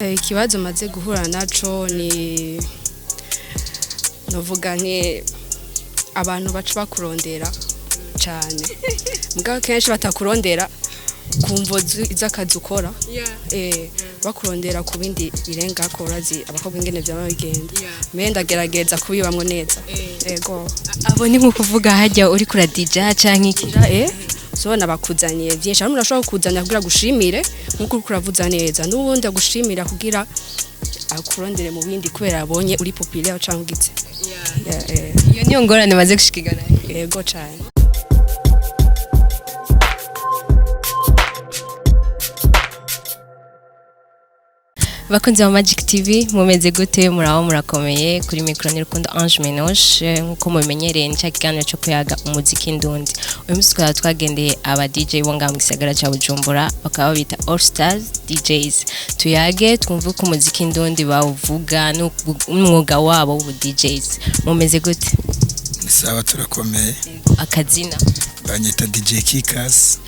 Ikibazo maze guhura naco ni novuga nti abantu baca bakurondera cyane mugabo kenshi batakurondera kumvo izakazi ukora bakurondera ku bindi birenga ko urazi abakobwa ingene byaba bigenda me ndagerageza kubibamwo neza yego abo ni nko kuvuga hajya uri kura DJ canke ikira sobona bakuzaniye byinshi ari murashobora kuzanya kugira gushimire nkuko uri kuravuza neza n'ubundi agushimira kugira akurondere mu bindi kubera abonye uri populaire canke ugitse iyo niyo ngorane maze gushikigana yego cyane. Bakunzi wa Magic TV mumeze gute muraho murakomeye kuri micro ni Rukundo Ange Menoshe nkuko mubimenyereye ni cyakiganiro cyo kuyaga umuziki ndundi uyu munsi twagendeye aba DJ bo ngaho mu gisagara ca Bujumbura bakaba bita All Stars DJs tuyage twumve ko umuziki ndundi bawuvuga n'umwuga wabo w'ubu DJs mumeze gute sawa turakomeye akazina banyita DJ Kikas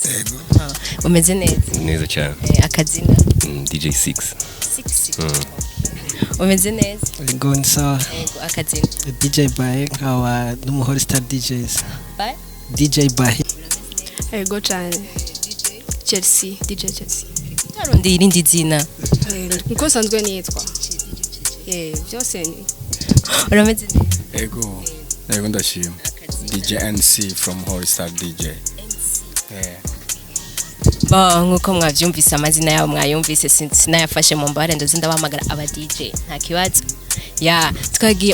yego umeze neza cyane akazina DJ 6 umeze neza yego ni sawa yego akazina DJ Bahe nkawa n'umuhori star DJs Bahe DJ Bahe yego cyane Chelsea DJ Chelsea tarundi irindi zina nko sanzwe nitwa byose ni urameze neza yego ndashima DJ NC from Holy Star DJ nkuko mwavyumvise amazina yabo mwayumvise sinayafashe mu mbare ndoze ndabahamagara aba DJ nta kibazo twagiye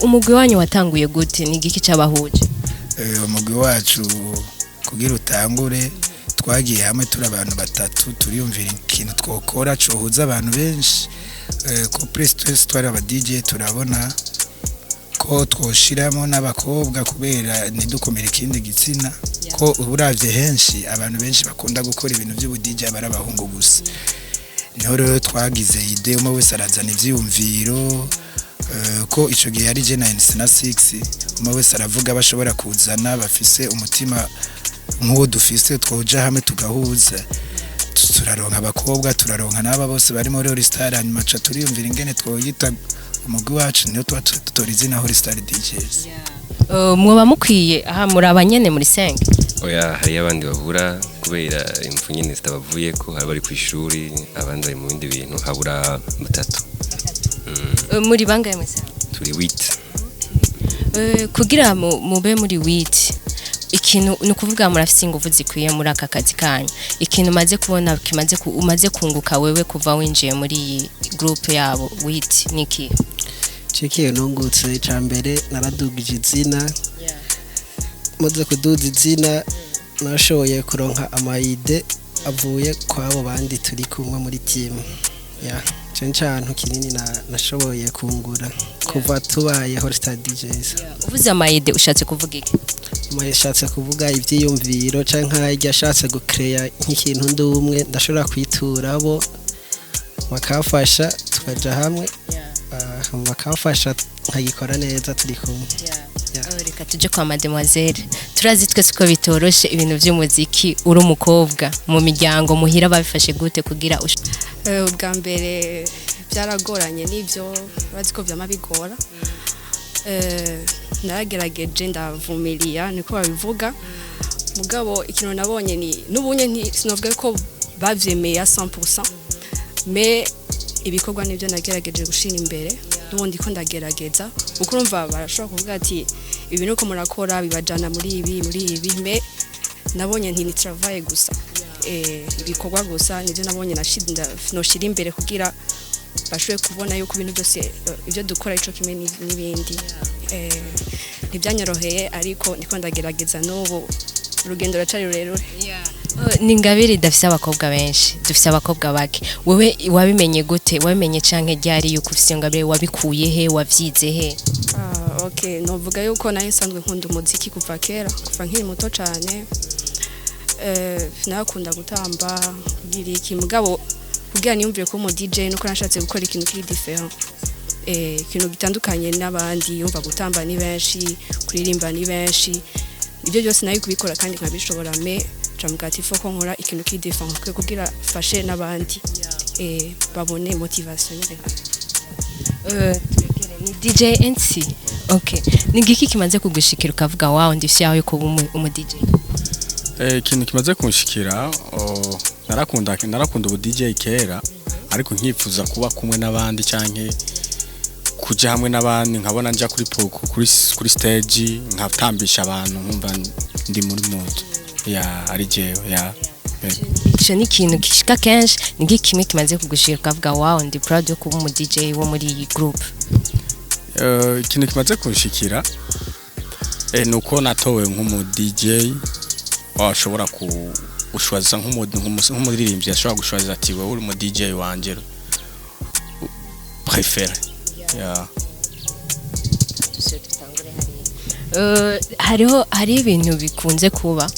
umugwi wanyu watanguye gute ni giki cabahuje umugwi wacu kugira utangure twagiye hamwe turi abantu batatu turiyumvira ikintu twokora cohuza abantu benshi ko press twari aba DJ turabona ko twoshiramo n'abakobwa kubera nidukomera ikindi gitsina ko uburavye henshi abantu benshi bakunda gukora ibintu by'ubu DJ barabahungu gusa niho rero twagize ide umwe wese arazana ivyumviro ko ico gihe yari je na 6 umwe wese aravuga bashobora kuzana bafise umutima nk'uwo dufise twoja hamwe tugahuza turaronka abakobwa turaronka n'aba bose bari muri All Star hanyuma ca turiyumvira ingene twoyita umugwi wacu niyo tutora izina All Star DJs. Mwoba mukwiye aha muri abanyene muri senge oya hari abandi babura kubera imfu nyine zitabavuye ko hari bari ku ishuri abandi bari mu bindi bintu habura batatu muri bangaye mwese turi 8 kugira mube muri 8 ikintu nukuvuga murafise ingufu zikwiye muri aka kazi kanyu ikintu maze kubona umaze kunguka wewe kuva winjiye muri iyi group yabo 8 niki Chekiye nongutse icambere naradugije izina maze kuduza izina nashoboye kuronka amayide avuye kwabo bandi turi kumwe muri team cantu kinini nashoboye kungura kuva tubaye All Star DJs uvuze amayide ushatse kuvuga iki yashatse kuvuga ivyiyumviro canke yashatse gucreate nk'ikintu ndumwe ndashobora kwitura bo bakafasha tukaja hamwe bakafasha nkagikora neza turi kumwe reka tuje kwa mademoiselle turazi twese ko bitoroshe ibintu by'umuziki uri umukobwa mu miryango muhira babifashe gute kugira ubwa mbere byaragoranye n'ibyo bazi ko byama bigora naragerageje ndavumiliya niko babivuga mugabo ikintu nabonye ni n'ubunye sinovuga ko bavyemeye 100% mais ibikorwa nibyo nagerageje gushira imbere n'ubundi ko ndagerageza uko urumva barashobora kuvuga ati ibi nuko murakora bibajana muri ibi me nabonye nti ni travail gusa ibikorwa gusa nibyo nabonye noshira imbere kugira bashoboye kubona yuko ibintu byose ibyo dukora ico kimwe n'ibindi ntibyanyoroheye ariko niko ndagerageza n'ubu urugendo racari rurerure Ningabiri dafise abakobwa benshi dufise abakobwa bake wewe wabimenye gute wabimenye canke ryari yuko ufise ngabire wabikuye he wavyize he okay novuga yuko nayo nsanzwe nkunda umuziki kuva kera kuva nkiri muto cyane nakunda gutamba kugira iki mugabo kugira niyumvire ko mu DJ nuko nashatse gukora ikintu kiri different ikintu gitandukanye n'abandi yumva gutamba ni benshi kuririmba ni benshi ibyo byose nayo kubikora kandi nkabishobora me jamugati foko nkora ikintu kidifanga kugira fashe nabandi babone motivation nyine ni DJ NC. Okay. Ni giki kimaze kugushikira ukavuga wow ndishyaho yuko umu DJ? Ikintu kimaze kunshikira narakunda ubu DJ kera ariko nkifuza kuba kumwe n'abandi canke kuja hamwe n'abandi nkabona nja kuri stage nkatambisha abantu nkumva ndi muri moto ya ari jewe ya ico ni ikintu gishika kenshi ni giki kimwe kimaze kugushikira ukavuga wow ndi proud yo kuba umu DJ wo muri iyi group? Ikintu kimaze kunshikira nuko natowe nk'umu DJ washobora gushwaza nk'umuririmbyi ashobora gushwaza ati wewe uri mu DJ wanje préféré hari ibintu bikunze kuba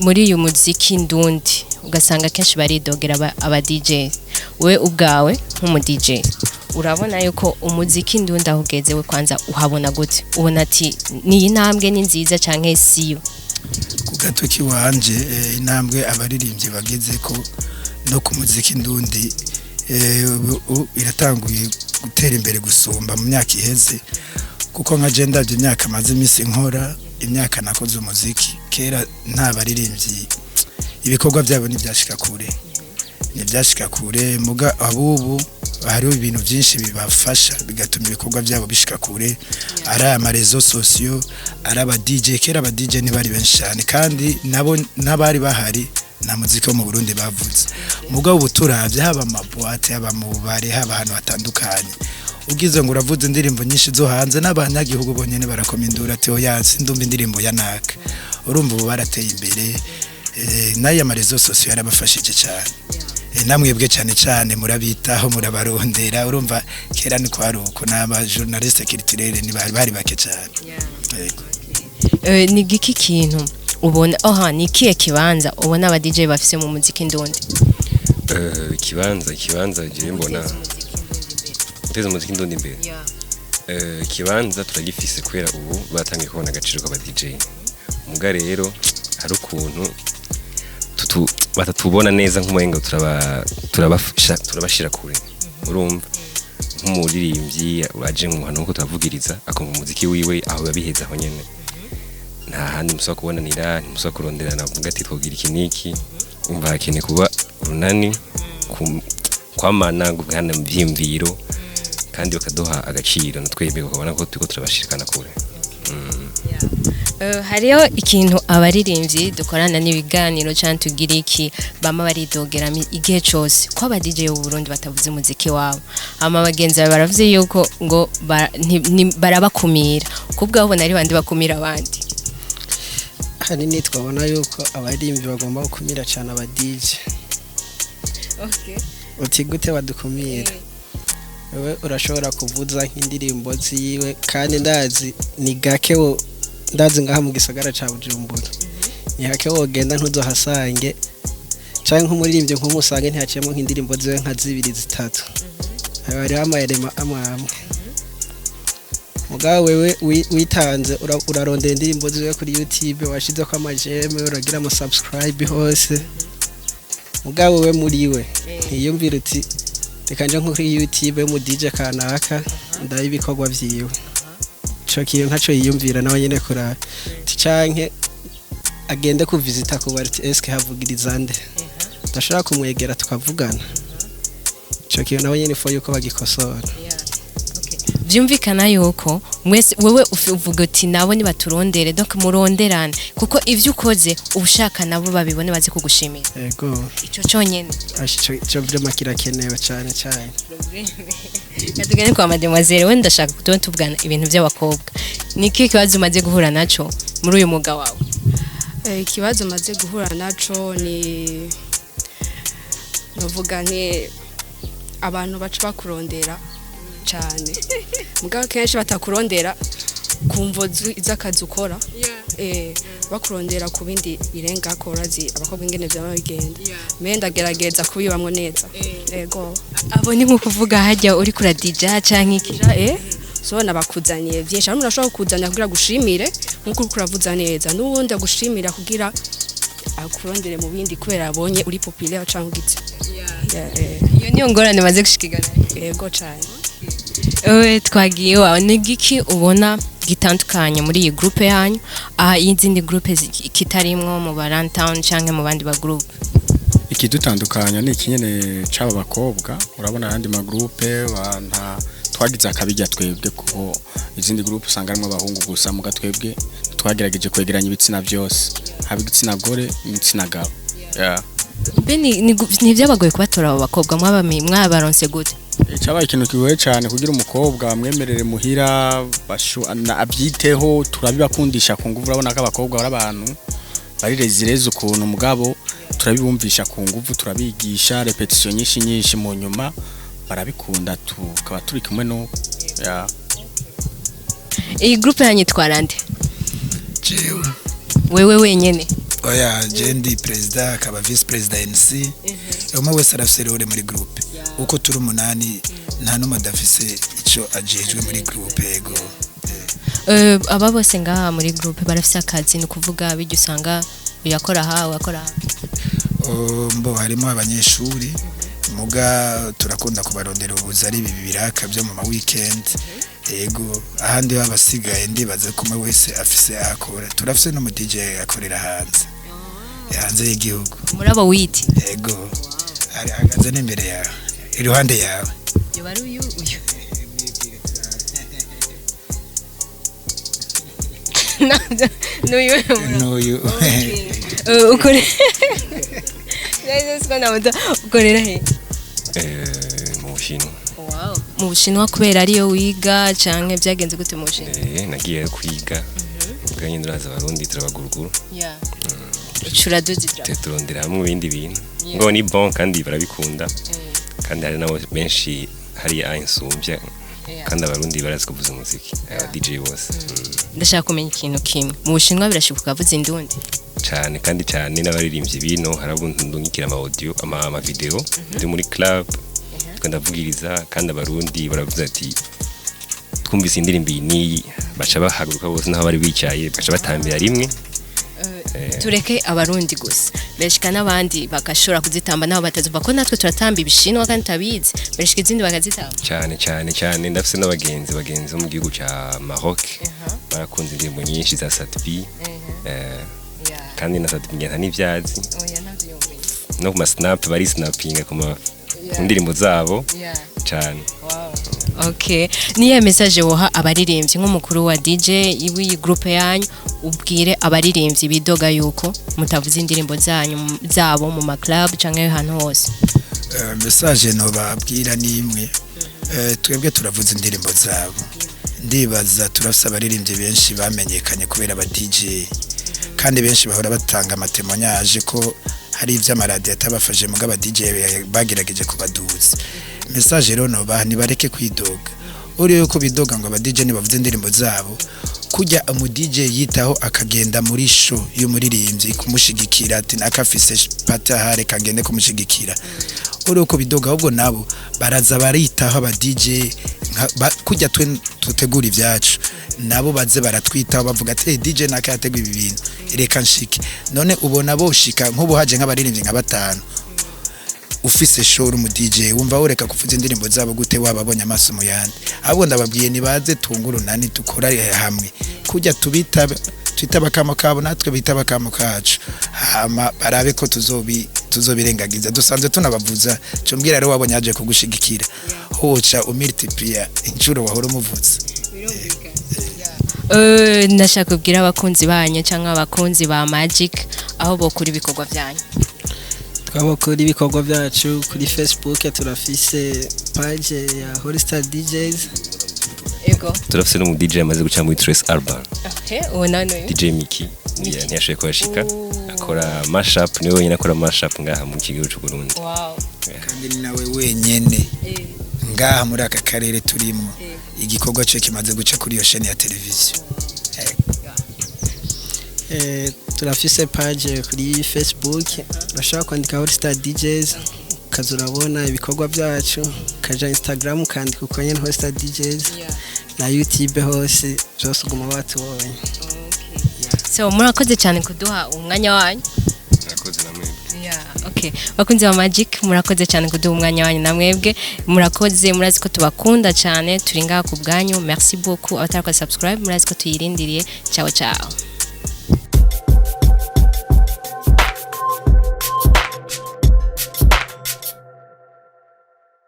muri uyu muziki ndundi ugasanga kenshi baridogera aba DJ. We ubwawe nk'umu DJ urabona yuko umuziki ndundi ahugeze we kwanza uhabona gute? Ubona ati ni intambwe ni nziza canke siyo? Ku gatoki wanje intambwe abaririmbyi bageze ko no ku muziki ndundi iratanguye gutera imbere gusumba mu myaka iheze, kuko nka je ndavye imyaka maze imisi nkora imyaka nakoze umuziki kera nta baririmbyi ibikorwa byabo ntibyashika kure muga abubu hariho ibintu byinshi bibafasha bigatuma ibikorwa byabo bishika kure, ari amarezo sosiyo, ari aba DJ. Kera aba DJ ntibari benshi cyane kandi nabo nabari bahari na muziki wo mu Burundi bavuze, muga ubu turavye haba amaboate haba mu bare haba ahantu hatandukanye, ugize ngo uravuze indirimbo nyinshi zo hanze n'abanyagihugu bonyene barakomindura ati oya sindumva indirimbo ya naka. Urumva ubu barateye imbere nayo amarezo sosiyo yarabafashije cyane. Namwebwe cyane murabitaho murabarondera, urumva kera ni kwari uko n'aba journaliste culturel ni bari bake cyane. Ni giki kintu ubona ni kiye kibanza ubona aba DJ bafise mu muziki ndundi? Kibanza je mbona uteze umuziki ndundi imbere. Kibanza turagifise kwera ubu batangiye kubona agaciro k'aba DJ. Muga rero hari ukuntu batatubona neza nk'umuyenga turabashira kure. Urumva nk'umuririmbyi uraje mu hano uko tavugiriza akumva umuziki wiwe aho babiheza aho nyene, nta handi musaba kubonanira ntimusaba kuronderana vuga ati twogira ikiniki. Umva hakene kuba runani kwamana gukana mu byimviro kandi bakaduha agaciro natwebwe bakabona ko turiko turabashikana kure. Hariho ikintu abaririmbyi dukorana n'ibiganiro cyane tugira iki bama baridogera igihe cyose ko aba DJ y'u Burundi batavuze umuziki wabo, ama bagenzi baravuze yuko ngo barabakumira kubwa babona ari bandi bakumira abandi. Hanini twabona yuko abaririmbyi bagomba gukumira cyane aba DJ. Okay. Uti gute badukumira? Wewe urashobora kuvuza nk'indirimbo ziwe kandi ndazi ni gake ndazi ngaha mu gisagara ca Bujumbura. Ni hake wogenda ntuzohasange canke nk'umuririmbyi nk'umusange ntiyaciyemo nk'indirimbo ziwe nka 2-3. Hari amayerema amwe. Mugawe wewe witanze urarondera indirimbo ziwe kuri YouTube washize ko amajeme uragira ama subscribe hose. Mugawe we muriwe yiyumvira uti tekanje nko kuri YouTube mu DJ kanaka ndaye ibikorwa vyiwe. Chokiyo nkaco yiyumvira nawe nyene kura canke agende kuvisita ku bari eske havugiriza nde ndashaka kumwegera tukavugana. Chokiyo nawe nyene fo yuko bagikosora. Byumvikana yuko mwese wewe uvuga uti nabo ni baturondere donc muronderane kuko ivyo ukoze ubushaka nabo babibone baze kugushimira. Yego ico cyonyene cyo vyama kirakenewe cyane. Katugane kwa mademoiselle wenda ndashaka kutubwana ibintu by'abakobwa. Niki kibazo umaze guhura naco muri uyu muga wawe? Ikibazo maze guhura naco ni novuga nti abantu baca bakurondera cyane mugabo kenshi batakurondera kumvo z'akazi ukora bakurondera ku bindi birenga ko urazi abakobwa ingene byaba bigenda. Me ndagerageza kubibamwo neza. Yego abo ni nko kuvuga hajya uri kura DJ canke iki so nabakuzaniye byinshi hano urashobora kukuzanya kugira gushimire nkuko kuravuza neza n'ubundi agushimira kugira akurondere mu bindi kubera abonye uri populaire canke ugitse. iyo niyo ngorane maze gushikigana yego cyane. twagiye wawe ni giki ubona gitandukanye muri iyi groupe yanyu y'izindi groupe kitarimwo mu ba Runtown canke mu bandi ba groupe? ikidutandukanya ni ikinyene c'aba bakobwa urabona abandi ma groupe banta twagize akabijya twebwe ko izindi groupe usanga arimo abahungu gusa mu gatwebwe twagerageje kwegeranya ibitsina byose haba igitsina gore n'igitsina gabo. ni byabagoye kubatora abo bakobwa mwabaronse gute? Cyabaye ikintu kigoye cyane kugira umukobwa amwemerere muhira abyiteho turabibakundisha ku nguvu. Urabona ko abakobwa bari abantu bari rezireze ukuntu mugabo turabibumvisha ku nguvu turabigisha repetition nyinshi mu nyuma barabikunda tukaba turi kumwe no iyi groupe yanyitwara nde? jewe wewe wenyene? oya jendi president akaba vice president NC umwe wese arafise role muri groupe uko turi umunani nta numwe adafise ico ajejwe muri groupe yego. aba bose ngaha muri groupe barafise akazi ni kuvuga bijya usanga uyakora aha uyakora mbo harimo abanyeshuri muga turakunda kubarondera ubuza ari biraka byo mu ma weekend yego ahandi babasigaye ndibaza ko umwe wese afise akora. Turafise no mu DJ akorera hanze y'igihugu muri abo witi yego ari hagaze n'imbere yawe iruhande yawe yo bari uyu n'uyu ukore ukorera he? mu Bushinwa. Mu Bushinwa kubera ariyo wiga canke byagenze gute mu Bushinwa? Nagiye kwiga ubwanye nduraza abarundi turabaguruguru turondera hamwe ibindi bintu ngo ni bon kandi barabikunda kandi hari nabo benshi hari ainsumbya kandi abarundi barazi kuvuza umuziki aba DJ bose. Ndashaka kumenya ikintu kimwe mu Bushinwa birashoboka kuvuza indundi cyane kandi cyane n'abaririmbyi bino harabundungikira ama audio ama video ndi muri club twandavugiriza kandi abarundi baravuze ati twumvise indirimbo ni baca bahaguruka bose naho bari bicaye baca batambira rimwe. Tureke abarundi gusa beshika n'abandi bakashora kuzitamba naho batazuva ko natwe turatamba ibishinwa kandi tabizi beshika izindi bakazitamba cyane ndafise n'abagenzi mu gihugu ca Maroc barakunze indirimbo nyinshi za Satbi kandi na Satbi ngenda n'ivyazi no ku snap bari snapping ku indirimbo zabo cyane. Okay, niye message woha abaririmbyi nk'umukuru wa DJ iwi groupe yanyu ubwire abaririmbyi bidoga yuko mutavuza indirimbo zabo mu ma club canke hano hose? Message no babwira nimwe twebwe turavuza indirimbo zabo ndibaza turafise abaririmbyi benshi bamenyekanye kubera aba DJ kandi benshi bahora batanga amatemonyage ko hari ivy'amaradiyo atabafashe muga aba DJ bagerageje kubaduza. Message rero no bahani bareke kwidoga uri yuko bidoga ngo aba DJ nibavuze indirimbo zabo kujya mu DJ yitaho akagenda muri show y'umuririmbyi kumushigikira ati nakafise pata hare kangende kumushigikira uri uko bidoga ahubwo nabo baraza baritaho aba DJ kujya tutegura ivyacu nabo baze baratwitaho bavuga ati DJ nakategwa ibi bintu reka nshike none ubona boshika nk'ubu haje nk'abaririmbyi nka batanu ufise show mu DJ wumva ureka kuvuza indirimbo zabo gute wababonye amaso mu yandi ahubwo ndababwiye nibaze tungurunani dukora hamwe kujya twitaba kamo kabo natwe bitaba kamo kacu hama barabe ko tuzobirengagiza dusanzwe tunabavuza cyo mbwira rero wabonye aje kugushigikira hoca umultiplier inshuro wahora umuvuza. Ndashaka kubwira abakunzi banyu cyangwa abakunzi ba Magic aho bokura ibikorwa byanyu. Twabakora ibikorwa byacu kuri Facebook turafise page ya Holstar DJs. Ego. Turafise no mu DJ amaze guca muri Trace Urban. None DJ Miki ntiyashoboye kubashika akora mashup niwe wenyine akora mashup ngaha mu kigo cy'u Burundi. Kandi ni nawe wenyene ngaha muri aka karere turimo igikorwa cyo kimaze guca kuri iyo chaîne ya televiziyo. Turafise page kuri Facebook bashaka kwandika Holstar DJs kazurabona ibikorwa byacu kaja Instagram kandi kuko nyene Holstar DJs na YouTube hose byose guma batubonye. So murakoze cyane kuduha umwanya wanyu. murakoze namwe okay bakunze ba Magic murakoze cyane kuduha umwanya wanyu namwebwe murakoze murazi ko tubakunda cyane turi ngaha ku bwanyu merci beaucoup abatara subscribe murazi ko tuyirindiriye ciao ciao